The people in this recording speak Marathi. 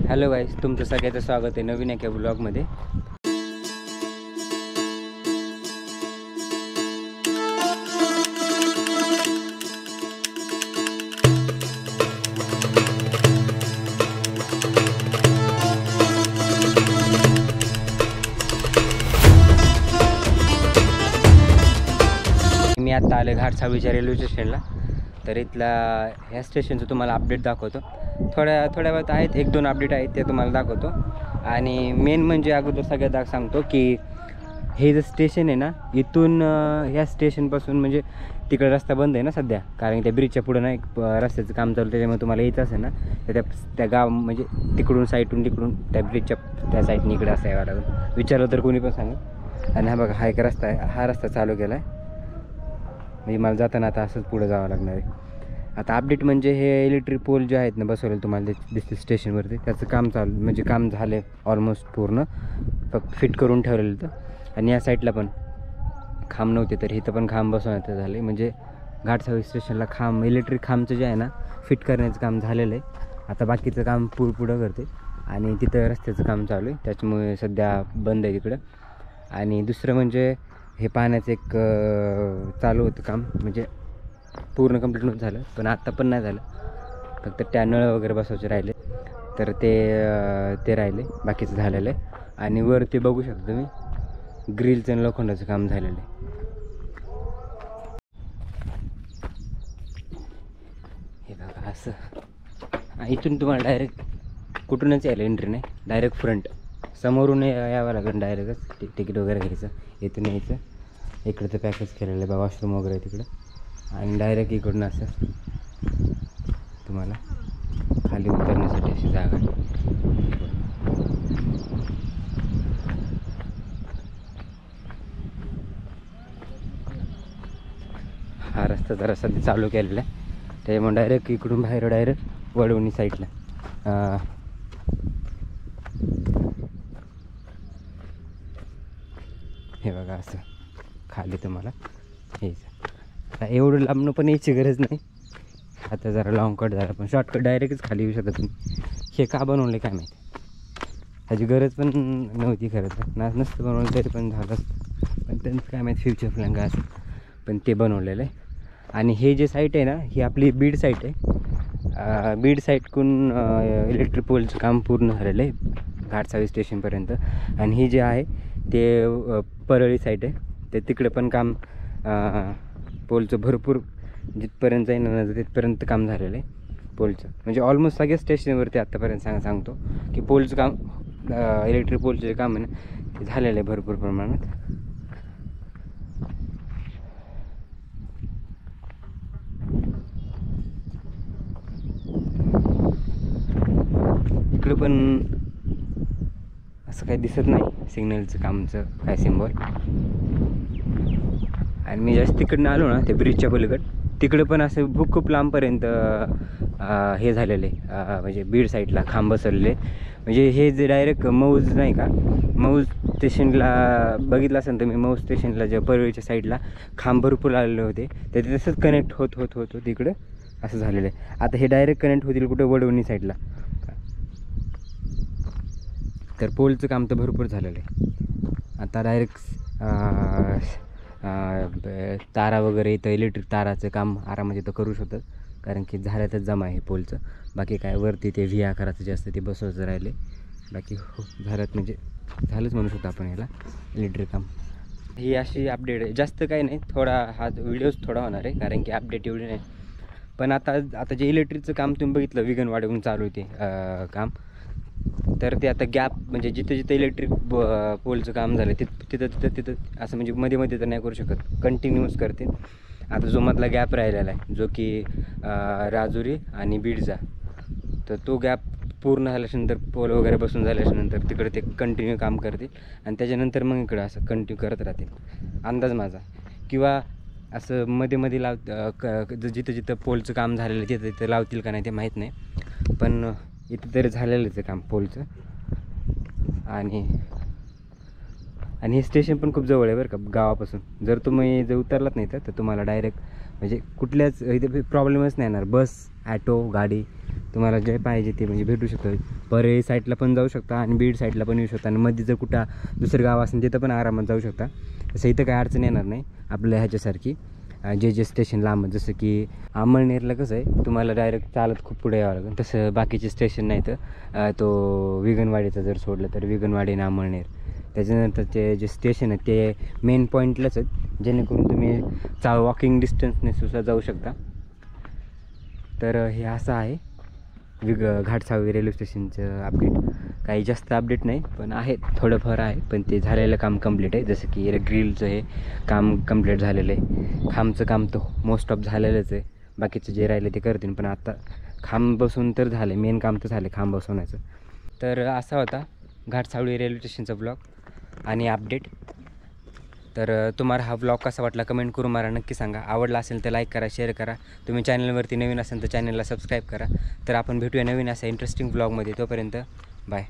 हॅलो गाईस, तुमचं सगळ्याचं स्वागत आहे नवीन एका ब्लॉगमध्ये. मी आता आले घाटसावळीच्या रेल्वे स्टेशनला. तर इथला ह्या स्टेशनचं तुम्हाला अपडेट दाखवतो. थोड्या वेळात आहेत, 1-2 अपडेट आहेत ते तुम्हाला दाखवतो. आणि मेन म्हणजे अगोदर सगळ्यात सांगतो की हे जे स्टेशन आहे ना, इथून ह्या स्टेशनपासून म्हणजे तिकडे रस्ता बंद आहे ना सध्या, कारण त्या ब्रिजच्या पुढं ना एक रस्त्याचं काम चालू. त्याच्यामुळे तुम्हाला यायचं असेल ना तर त्या गाव म्हणजे तिकडून तिकडून त्या ब्रिजच्या त्या साईडने इकडे असं यावं लागेल. विचारलं तर कोणी पण सांगा. आणि हा बघा, हा एक रस्ता आहे, हा रस्ता चालू केला आहे. म्हणजे मला जाताना आता असंच पुढं जावं लागणार आहे. आता अपडेट म्हणजे हे इलेक्ट्रिक पोल जे आहेत ना बसवले तुम्हाला दिसते स्टेशनवरती, त्याचं काम चालू म्हणजे काम झालं आहे ऑलमोस्ट पूर्ण. फक्त फिट करून ठेवलेलं होतं. आणि या साईडला पण खांब नव्हते तर इथं पण खांब बसवण्यात झाले. म्हणजे घाटसावळी स्टेशनला खांब इलेक्ट्रिक खांबचं जे आहे ना फिट करण्याचं काम झालेलं आहे. आता बाकीचं काम पुढं करते. आणि तिथं रस्त्याचं काम चालू आहे, त्याच्यामुळे सध्या बंद आहे तिकडं. आणि दुसरं म्हणजे हे पाण्याचं एक चालू होतं काम, म्हणजे पूर्ण कंप्लीट नव्हतं झालं, पण आत्ता पण नाही झालं. फक्त त्या नळ वगैरे बसवायचे राहिले तर ते राहिले, बाकीचं झालेलं आहे. आणि वर ते बघू शकता तुम्ही ग्रिलचं आणि लोखंडाचं काम झालेलं आहे. हे बघा असं इथून तुम्हाला डायरेक्ट कुठूनच यायला एंट्री नाही, डायरेक्ट फ्रंट समोरून यावं लागेल. डायरेक्टच तिकीट वगैरे घ्यायचं, इथून यायचं. इकडं तर पॅकेज केलेलं आहे बघा, वॉशरूम वगैरे तिकडं. आणि डायरेक्ट इकडून असं तुम्हाला खाली उतरण्यासाठी अशी जागा आहे. हा रस्ता जरा सध्या चालू केलेला आहे, त्याच्यामुळे डायरेक्ट इकडून बाहेर डायरेक्ट वडवणी साईडला हे बघा असं खाली तुम्हाला यायचं. आता एवढं लांबणं पण यायची गरज नाही, आता जरा लॉंग कट झाला, पण शॉर्टकट डायरेक्टच खाली येऊ शकता तुम्ही. हे का बनवले काय माहिती, ह्याची गरज पण नव्हती खरंच. नसतं बनवलं तरी पण झालं असतं, पण त्यांचं काय माहिती फ्युचर प्लॅन काय असं, पण ते बनवलेलं आहे. आणि हे जे साईट आहे ना ही आपली बीड साईट आहे. बीड साईटकडून इलेक्ट्रिक पोलचं काम पूर्ण झालेलं आहे घाटसावळी स्टेशनपर्यंत. आणि ही जे आहे ते परळी साईट आहे, ते तिकडे पण काम पोलचं भरपूर जिथपर्यंत जाईन ना तिथपर्यंत काम झालेलं आहे पोलचं. म्हणजे ऑलमोस्ट सगळ्या स्टेशनवरती आत्तापर्यंत सांगतो की पोलचं काम इलेक्ट्रिक पोलचं जे काम आहे ना ते झालेलं आहे भरपूर प्रमाणात. इकडं पण असं काही दिसत नाही सिग्नलचं कामचं काय सिम्बॉल. आणि मी जास्त तिकडनं आलो ना ते ब्रिजच्या पलीकडं, तिकडं पण असं खूप लांबपर्यंत हे झालेलं आहे. म्हणजे बीड साईडला खांब बसवलेले. म्हणजे हे जे डायरेक्ट मौज नाही का, मौज स्टेशनला बघितलं असेल तुम्ही, मौज स्टेशनला जे परळीच्या साईडला खांब भरपूर आलेले होते, ते तसंच कनेक्ट होत तिकडं असं झालेलं आहे. आता हे डायरेक्ट कनेक्ट होतील कुठं वडवणी साईडला. तर पोलचं काम तर भरपूर झालेलं आहे. आता डायरेक्ट तारा वगैरे इथं इलेक्ट्रिक ताराचं काम आरामात इथं करू शकतात, कारण की झाल्यातच जमा आहे पोलचं. बाकी काय वरती ते व्ही आकाराचं जे असतं ते बसवायचं राहिले. बाकी हो झाल्यात, म्हणजे झालंच म्हणू शकतो आपण याला इलेक्ट्रिक काम. ही अशी अपडेट आहे, जास्त काही नाही. हा व्हिडिओज थोडा होणार आहे कारण की अपडेट एवढी नाही. पण आता जे इलेक्ट्रिकचं काम तुम्ही बघितलं विगनवाडीहून चालू होते काम, तर ते आता गॅप म्हणजे जिथं इलेक्ट्रिक पोलचं काम झालं तिथं असं म्हणजे मध्ये तर नाही करू शकत, कंटिन्यूअस करते. आता जो मधला गॅप राहिलेला आहे जो की राजुरी आणि बीडचा, तर तो गॅप पूर्ण झाल्याच्यानंतर पोल वगैरे बसून झाल्याच्यानंतर तिकडे ते कंटिन्यू काम करते. आणि त्याच्यानंतर मग इकडं असं कंटिन्यू करत राहतील अंदाज माझा. किंवा असं मध्ये जिथं पोलचं काम झालेलं तिथं लावतील का नाही ते माहीत नाही, पण इथं तरी झालेलंच आहे काम पोलचं. आणि हे स्टेशन पण खूप जवळ आहे बरं का गावापासून. जर तुम्ही उतरलात नाही तर तुम्हाला डायरेक्ट म्हणजे कुठल्याच इथे प्रॉब्लेमच नाही येणार. बस, ॲटो, गाडी तुम्हाला जे पाहिजे ते म्हणजे भेटू शकतं. परळी साईडला पण जाऊ शकता आणि बीड साईडला पण येऊ शकता आणि मध्ये जर कुठं दुसरं गाव असेल तिथं पण आरामात जाऊ शकता. तसं इथं काही अडचण येणार नाही आपल्या ह्याच्यासारखी. जे स्टेशन लांब जसं की अमळनेरला कसं आहे तुम्हाला डायरेक्ट चालत खूप पुढे यावं लागेल, तसं बाकीचे स्टेशन नाही. तर तो विगनवाडीचा जर सोडलं तर विगनवाडी आणि अमळनेर, त्याच्यानंतर ते जे स्टेशन आहे ते मेन पॉईंटलाच आहेत, जेणेकरून तुम्ही वॉकिंग डिस्टन्सने सुद्धा जाऊ शकता. तर हे असं आहे घाटसावळी रेल्वे स्टेशनचं अपडेट. काही जास्त अपडेट नाही पण आहे, थोडंफार आहे, पण ते झालेलं काम कंप्लीट आहे. जसं की ग्रिलचं हे काम कंप्लीट झालेलं आहे. खांबचं काम तर मोस्ट ऑफ झालेलंच आहे, बाकीचं जे राहिलं ते करतील. पण आता खांब बसून तर झालं, मेन काम तर झालं खांब बसवण्याचं. तर असा होता घाटसावळी रेल्वे स्टेशनचा ब्लॉग आणि अपडेट. तर तुम्हाला हा ब्लॉग कसा वाटला कमेंट करून मला नक्की सांगा. आवडला असेल तर लाईक करा, शेअर करा. तुम्ही चॅनलवरती नवीन असेल तर चॅनलला सबस्क्राईब करा. तर आपण भेटूया नवीन असा इंटरेस्टिंग ब्लॉगमध्ये. तोपर्यंत बाय.